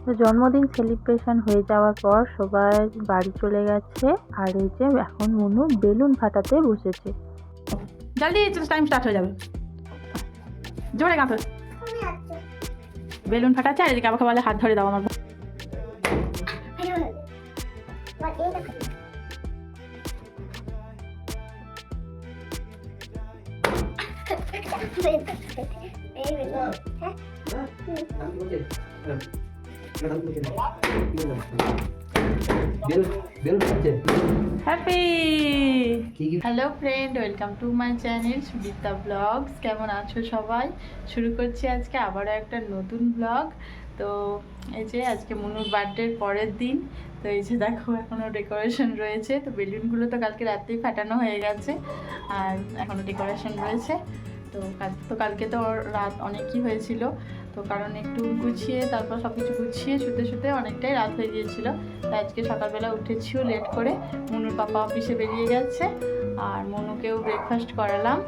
তো জন্মদিন সেলিব্রেশন হয়ে যাওয়ার পর সবাই বাড়ি চলে গেছে। আর এই যে এখন মুনু বেলুন ফাটাতে বসেছে। জলদি টাইম স্টার্ট হয়ে যাবে, জোরে গাঁথো। বেলুন ফাটাচ্ছে আর এদিকে আমাকে বলে হাত ধরে দাও আমার। Happy hello friend, welcome to my channel Sudipta vlogs. কেমন আছো সবাই? শুরু করছি আজকে আবারও একটা নতুন ব্লগ। তো এই যে আজকে মনুর বার্থডের পরের দিন। তো এই যে দেখো এখনও ডেকোরেশন রয়েছে। তো বেলুনগুলো তো কালকে রাতেই ফাটানো হয়ে গেছে আর এখনও ডেকোরেশন রয়েছে। কালকে তো রাত অনেকই হয়েছিল, তো কারণ একটু গুছিয়ে তারপর সব কিছু গুছিয়ে শুতে শুতে অনেকটাই রাত হয়ে গিয়েছিলো। তাই আজকে সকালবেলা উঠেছিও লেট করে। মনুর পাপা অফিসে বেরিয়ে গেছে আর মনুকেও ব্রেকফাস্ট করালাম।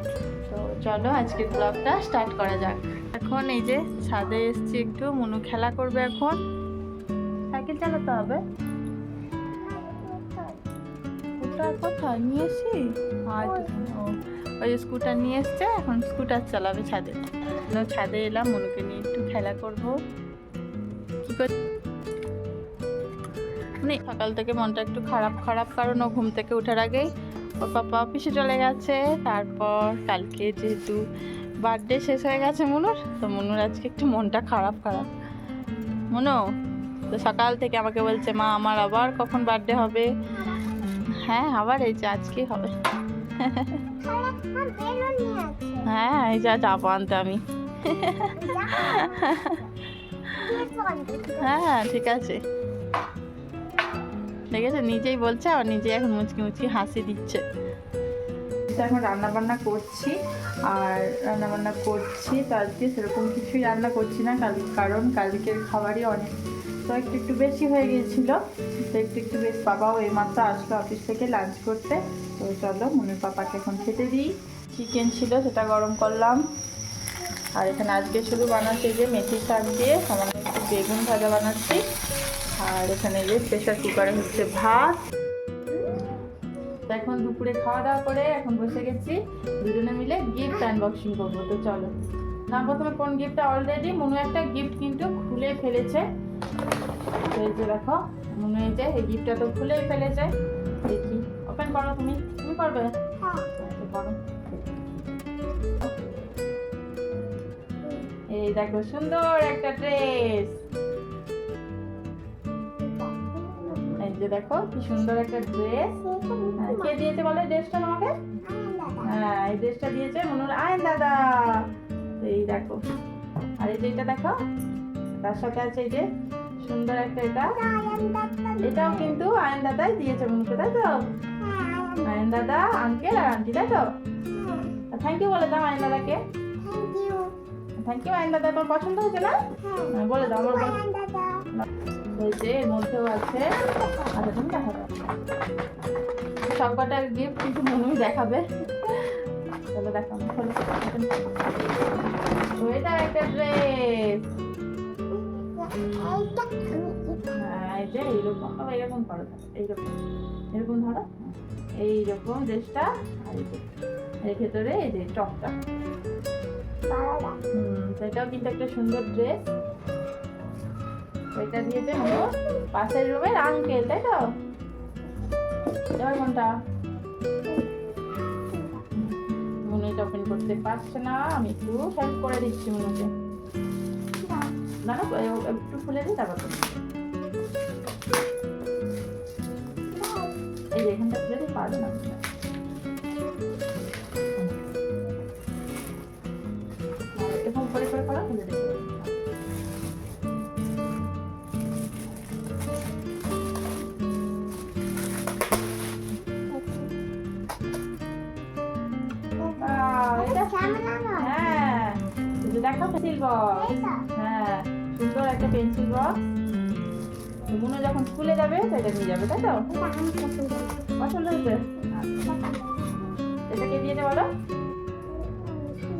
তো চলো আজকের ব্লগটা স্টার্ট করা যাক। এখন এই যে ছাদে এসছি, একটু মনু খেলা করবে। এখন সাইকেল চালাতে হবে। স্কুটার কোথায় নিয়ে এসছি? ওই যে স্কুটার নিয়ে এসছে, এখন স্কুটার চালাবে ছাদে। ছাদে এলাম মনুকে নিয়ে একটু খেলা করবো। কি কর মানে সকাল থেকে মনটা একটু খারাপ খারাপ, কারণ ও ঘুম থেকে ওঠার আগেই ওর পাপা অফিসে চলে গেছে। তারপর কালকে যেহেতু বার্থডে শেষ হয়ে গেছে মনুর, তো মনুর আজকে একটু মনটা খারাপ খারাপ। মনু তো সকাল থেকে আমাকে বলছে, মা আমার আবার কখন বার্থডে হবে? হ্যাঁ আবার এই যে আজকেই হবে। হ্যাঁ এই যা যাবো আনতে আমি। হ্যাঁ ঠিক আছে, দেখেছো নিজেই বলছে, আর নিজেই এখন মুচকি মুচকি হাসি দিচ্ছে। এখন রান্নাবান্না করছি আর রান্নাবান্না করছি তো আজকে সেরকম কিছুই রান্না করছি না, কারণ কালকের খাবারই অনেক তো একটু বেশি হয়ে গিয়েছিলো। তো একটু বেশ বাবাও এইমাত্র আসলো অফিস থেকে লাঞ্চ করতে। তো চলো মনুর পাপাকে এখন খেতে দিই। চিকেন ছিল সেটা গরম করলাম। আর এখানে আজকে শুধু বানাচ্ছি যে মেথি শাক দিয়ে সামান্য একটু বেগুন ভাজা বানাচ্ছি। আর এখানে যে প্রেশার কুকারে হচ্ছে ভাত। তো এখন দুপুরে খাওয়া দাওয়া করে এখন বসে গেছি, দুজনে মিলে গিফট আনবক্সিং করবো। তো চলো না, প্রথমে কোন গিফটটা অলরেডি মনু একটা গিফট কিন্তু খুলে ফেলেছে। এই যে দেখো মনু এই যে এই গিফটটা তো খুলেই ফেলেছে। দেখি ওপেন করো, তুমি করবে? করো। এই দেখো সুন্দর একটা ড্রেস। এই যে দেখো কি সুন্দর একটা ড্রেস। কে দিয়েছে বলে ড্রেসটা আমাকে? হ্যাঁ এই ড্রেসটা দিয়েছে মনুর আয়ন দাদা। এই দেখো, আর এই যে এটা দেখো তার সাথে আছে এই যে সুন্দর একটা এটাও কিন্তু আয়ন দাদাই দিয়েছে মনুকে, তাই তো? আয়ন দাদা, আঙ্কেল আর আন্টি, তাই তো? থ্যাংক ইউ বলে দাও আয়ন দাদাকে। থ্যাংক ইউ আয়ন দাদা, তোমার পছন্দ হয়েছে না? বলে দাও আমার হয়েছে। এর মধ্যেও আছে, আচ্ছা তুমি দেখাবে সবকটা গিফট কিন্তু মনুই দেখাবে। চলো দেখো তো এটা একটা ড্রেস। হ্যাঁ এই যে এইরকম এরকম করো, এরকম ধরো, এইরকম ড্রেসটা। আর এর ভেতরে এই যে টপটা, সেটাও কিন্তু একটা সুন্দর ড্রেস। এটা দিয়েছে পাশের রুমের আঙ্কেল, তাই তো? এবার কোনটা? মনে এটা ওপেন করতে পারছে না, আমি একটু হেল্প করে দিচ্ছি মনুকে। না না একটু খুলে দিই তারপর এই যে এখানটা খুলে দিই, পারবে না। এরকম করে করে করা খুলে দিই। হ্যাঁ দেখো পেন্সিল বক্স। হ্যাঁ সুন্দর একটা পেন্সিল বক্স। মনু যখন স্কুলে যাবে সেটা নিয়ে যাবে, তাই তো? পছন্দ হয়েছে? এটা কে দিয়েছে বলো?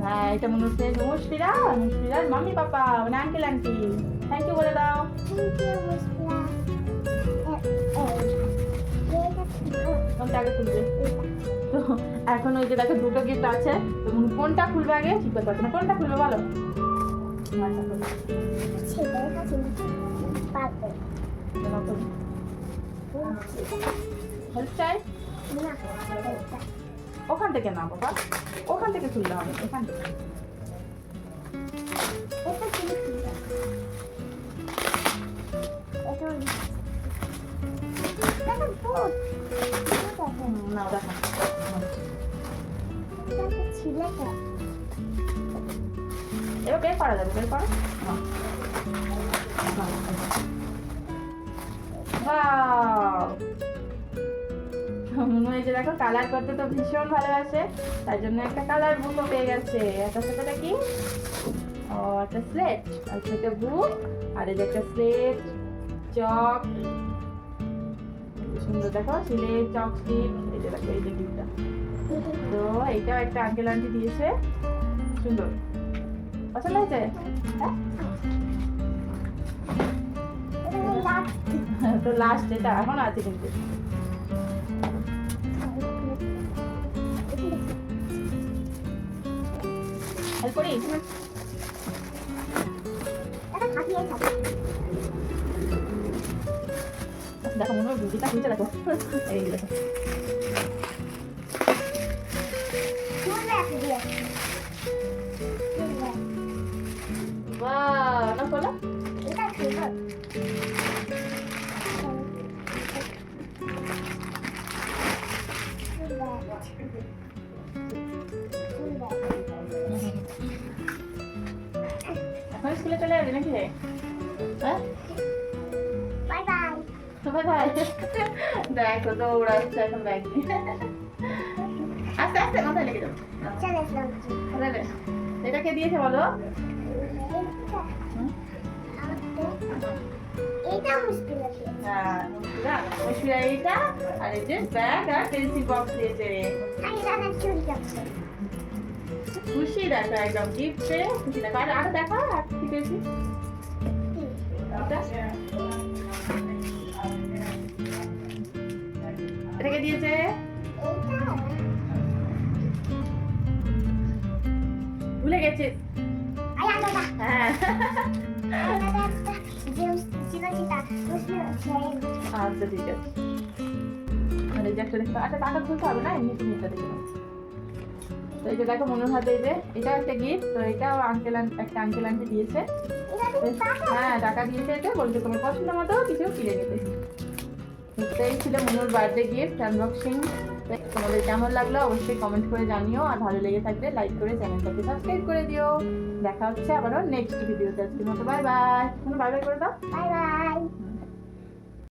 হ্যাঁ এটা মনুর ফ্রেন্ড মুশফিরার মাম্মি পাপা মানে আঙ্কেল আন্টি। থ্যাংক ইউ বলে দাও। কোনটা আগে খুলবে? তো এখন ওই যে দেখো দুটো গিফট আছে, তো কোনটা খুলবে আগে ঠিক করতে পারছো না, কোনটা খুলবে বলো? হেল্প চাই? ওখান থেকে না বাবা, ওখান থেকে খুলতে হবে, ওখান থেকে। না দেখো এবার বের করা যাবে, বের করো। মনে হয়েছে দেখো কালার করতে তো ভীষণ ভালোবাসে, তাই জন্য একটা কালার বুকও পেয়ে গেছে। একটা সাথে কি ও একটা স্লেট, আর সেটা বুক, আর এই যে একটা স্লেট, চক, সুন্দর দেখো সিলেট, চক স্টিক, এই যে দেখো এই যে গিফটটা। তো এইটাও একটা আঙ্কেল আন্টি দিয়েছে, সুন্দর পছন্দ হয়েছে? হ্যাঁ তো লাস্ট এটা এখন আছে কিন্তু। হেল্প করি? দেখো মনে হয় বুঝিটা খুলছে দেখো, এই দেখো বাহ, না খোলো। এখন স্কুলে চলে যাবি নাকি? হ্যাঁ বাই বাই। Bye bye. দেখো দৌড়াচ্ছে এখন ব্যাগ নিয়ে। আস্তে আস্তে মাথায় লেগে যাও। এটা কে দিয়েছে বলো? এটা মুশকিল আছে। হ্যাঁ মুশকিল এইটা, আর এই যে ব্যাগ আর পেন্সিল বক্স দিয়েছে। আমি জানা চুরি করছি। খুশি দেখো একদম গিফট পেয়ে খুশি দেখো। আর দেখো আর কি পেয়েছি এটাকে দিয়েছে ভুলে গেছিস? হ্যাঁ আচ্ছা ঠিক আছে। আর এই যে একটা দেখো, আচ্ছা টাকা খুলতে হবে না, এমনি তুমি এটা দেখে নাও। তো এই যে দেখো মনের হাতে এই যে এটাও একটা গিফট, তো এটাও একটা আঙ্কেল আন্টি দিয়েছে। হ্যাঁ টাকা দিয়েছে, এটা বলছে তোমার পছন্দ মতো কিছু কিনে নিতে। এটাই ছিল মনুর বার্থডে গিফট আনবক্সিং। তোমাদের কেমন লাগলো অবশ্যই কমেন্ট করে জানিও, আর ভালো লেগে থাকলে লাইক করে চ্যানেলটাকে সাবস্ক্রাইব করে দিও। দেখা হচ্ছে আবারও নেক্সট ভিডিওতে। আজকের মতো বাই বাই। বাই বাই করে দাও। Bye bye.